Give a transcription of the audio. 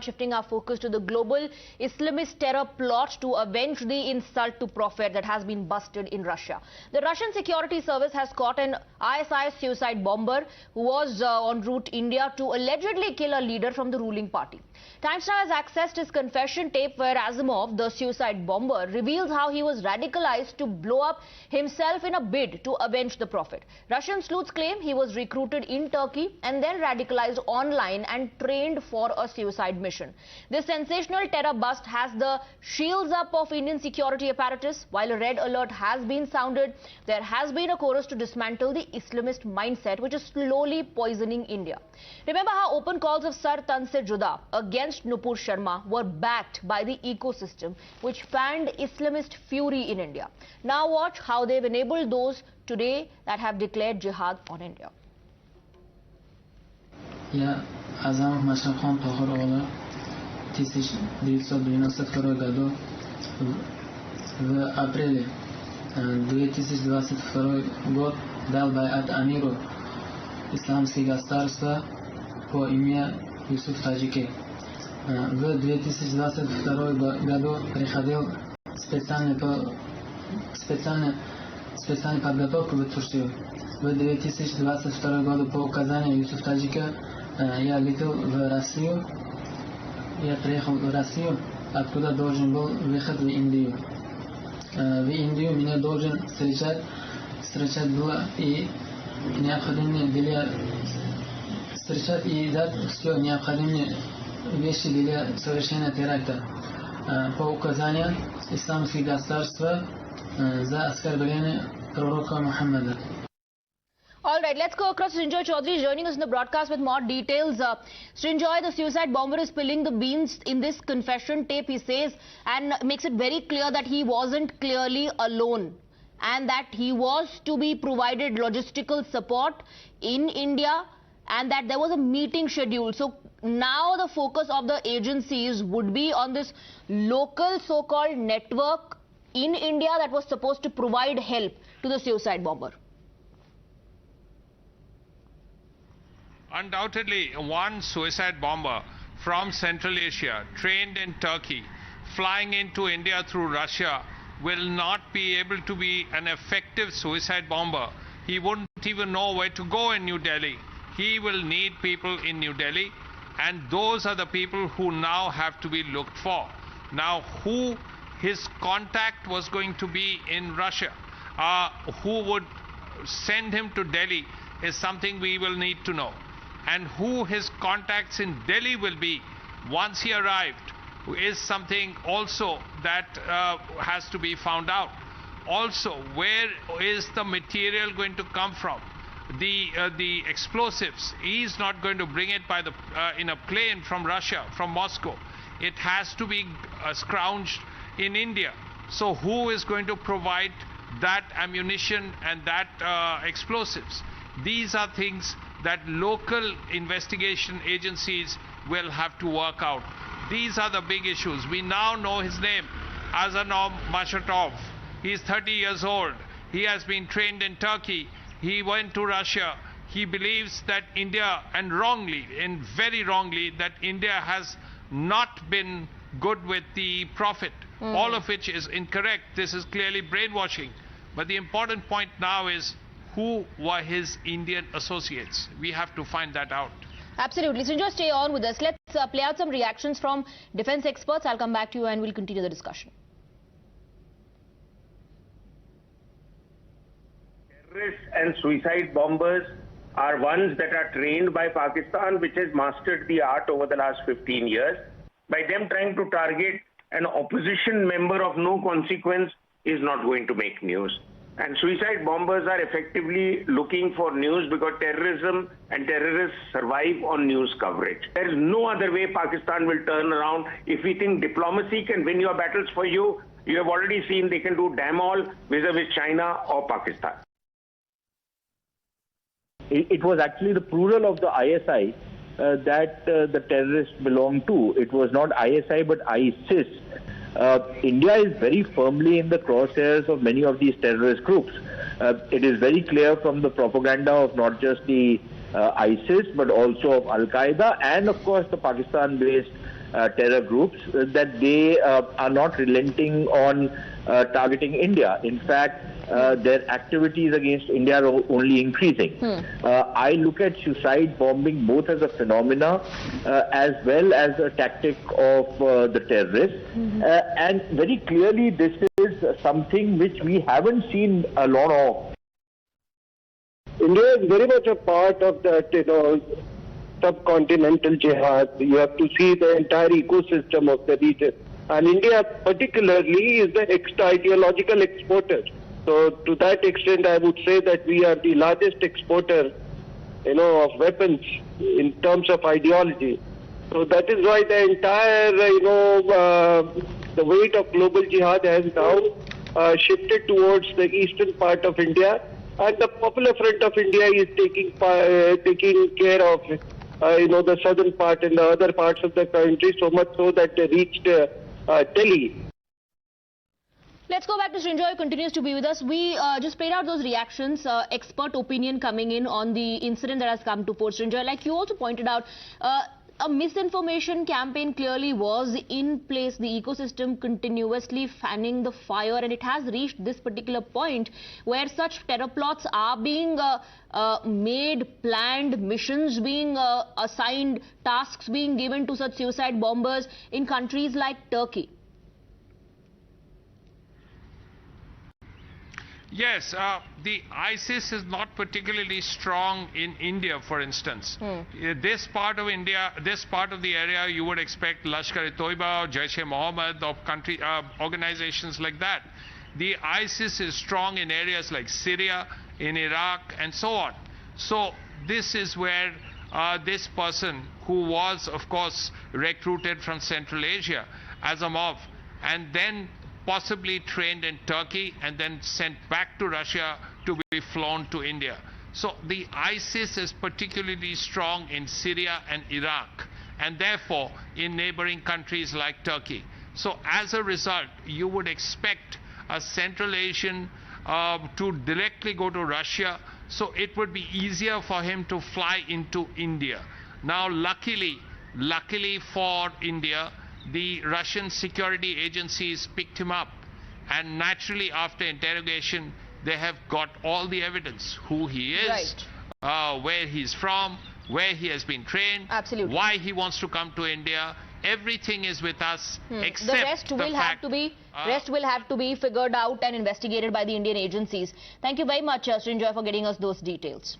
shifting our focus to the global Islamist terror plot to avenge the insult to Prophet that has been busted in Russia. The Russian security service has caught an ISI suicide bomber who was en route to India to allegedly kill a leader from the ruling party. Times Now has accessed his confession tape where Asimov, the suicide bomber, reveals how he was radicalized to blow up himself in a bid to avenge the Prophet. Russian sleuths claim he was recruited in Turkey and then radicalized online and trained for a suicide mission. This sensational terror bust has the shields up of Indian security apparatus. While a red alert has been sounded, there has been a chorus to dismantle the Islamist mindset which is slowly poisoning India. Remember how open calls of Sar Tan Se Juda against Nupur Sharma were backed by the ecosystem which fanned Islamist fury in India. Now watch how they've enabled those today that have declared jihad on India. Yeah, Azam Mashar Khan Tahar Ola, Tisish, Dilso Binasa Farogado, the April, and Duetis Dwasit Farogod, Dal by At Amiro, Islam Sigastarsa, for Imia Yusuf Tajike. В 2022 году приходил специальную подготовку в Турцию. В 2022 году по указанию Юсуф Таджика я летел в Россию. Я приехал в Россию, откуда должен был выехать в Индию. В Индию меня должен встречать было и необходимые были встречать и дать все необходимые вещи для совершения теракта. По указанию исламских государства за оскорбление пророка Мухаммада. All right, let's go across. Srinjoy Chaudhary joining us in the broadcast with more details. Srinjoy, the suicide bomber is spilling the beans in this confession tape, he says, and makes it very clear that he wasn't clearly alone and that he was to be provided logistical support in India and that there was a meeting scheduled. So now the focus of the agencies would be on this local so-called network in India that was supposed to provide help to the suicide bomber. Undoubtedly, one suicide bomber from Central Asia, trained in Turkey, flying into India through Russia, will not be able to be an effective suicide bomber. He wouldn't even know where to go in New Delhi. He will need people in New Delhi, and those are the people who now have to be looked for. Now, who his contact was going to be in Russia, who would send him to Delhi is something we will need to know. And who his contacts in Delhi will be once he arrived is something also that has to be found out. Also, where is the material going to come from? The explosives, he's not going to bring it by the in a plane from Russia, from Moscow. It has to be scrounged in India. So who is going to provide that ammunition and that explosives? These are things that local investigation agencies will have to work out. These are the big issues. We now know his name, Asimov Mashatov. He is 30 years old. He has been trained in Turkey. He went to Russia. He believes that India, and wrongly, and very wrongly, that India has not been good with the Prophet. All of which is incorrect. This is clearly brainwashing. But the important point now is who were his Indian associates. We have to find that out. Absolutely. So just stay on with us. Let's play out some reactions from defense experts. I'll come back to you and we'll continue the discussion. Terrorists and suicide bombers are ones that are trained by Pakistan, which has mastered the art over the last 15 years. By them trying to target an opposition member of no consequence is not going to make news. And suicide bombers are effectively looking for news because terrorism and terrorists survive on news coverage. There is no other way Pakistan will turn around. If we think diplomacy can win your battles for you, you have already seen they can do damn all vis-a-vis China or Pakistan. It was actually the plural of the ISI that the terrorists belonged to. It was not ISI but ISIS. India is very firmly in the crosshairs of many of these terrorist groups. It is very clear from the propaganda of not just the ISIS but also of Al-Qaeda and of course the Pakistan-based terror groups, that they are not relenting on targeting India. In fact, their activities against India are only increasing. I look at suicide bombing both as a phenomena as well as a tactic of the terrorists. And very clearly, this is something which we haven't seen a lot of. India is very much a part of that, subcontinental jihad. You have to see the entire ecosystem of the region. And India particularly is the ideological exporter. So to that extent, I would say that we are the largest exporter, of weapons in terms of ideology. So that is why the entire, the weight of global jihad has now shifted towards the eastern part of India. And the Popular Front of India is taking care of, the southern part and the other parts of the country, so much so that they reached Delhi. Let's go back to Srinjoy, who continues to be with us. We just played out those reactions, expert opinion coming in on the incident that has come to Port. Srinjoy, like you also pointed out, a misinformation campaign clearly was in place, the ecosystem continuously fanning the fire, and it has reached this particular point where such terror plots are being made, planned, missions being assigned, tasks being given to such suicide bombers in countries like Turkey. Yes, the ISIS is not particularly strong in India, for instance. This part of India, this part of the area, you would expect Lashkar-e-Toiba, Jaish-e-Mohammed, of country organizations like that. The ISIS is strong in areas like Syria, in Iraq, and so on. So this is where this person, who was, of course, recruited from Central Asia, Azamov, and then possibly trained in Turkey and then sent back to Russia to be flown to India. So the ISIS is particularly strong in Syria and Iraq, and therefore in neighboring countries like Turkey. So as a result, you would expect a Central Asian to directly go to Russia, so it would be easier for him to fly into India. Now luckily for India, the Russian security agencies picked him up, and naturally after interrogation they have got all the evidence: who he is, where he's from, where he has been trained, why he wants to come to India. Everything is with us, except the rest will have to be figured out and investigated by the Indian agencies. Thank you very much, Srinjoy, for getting us those details.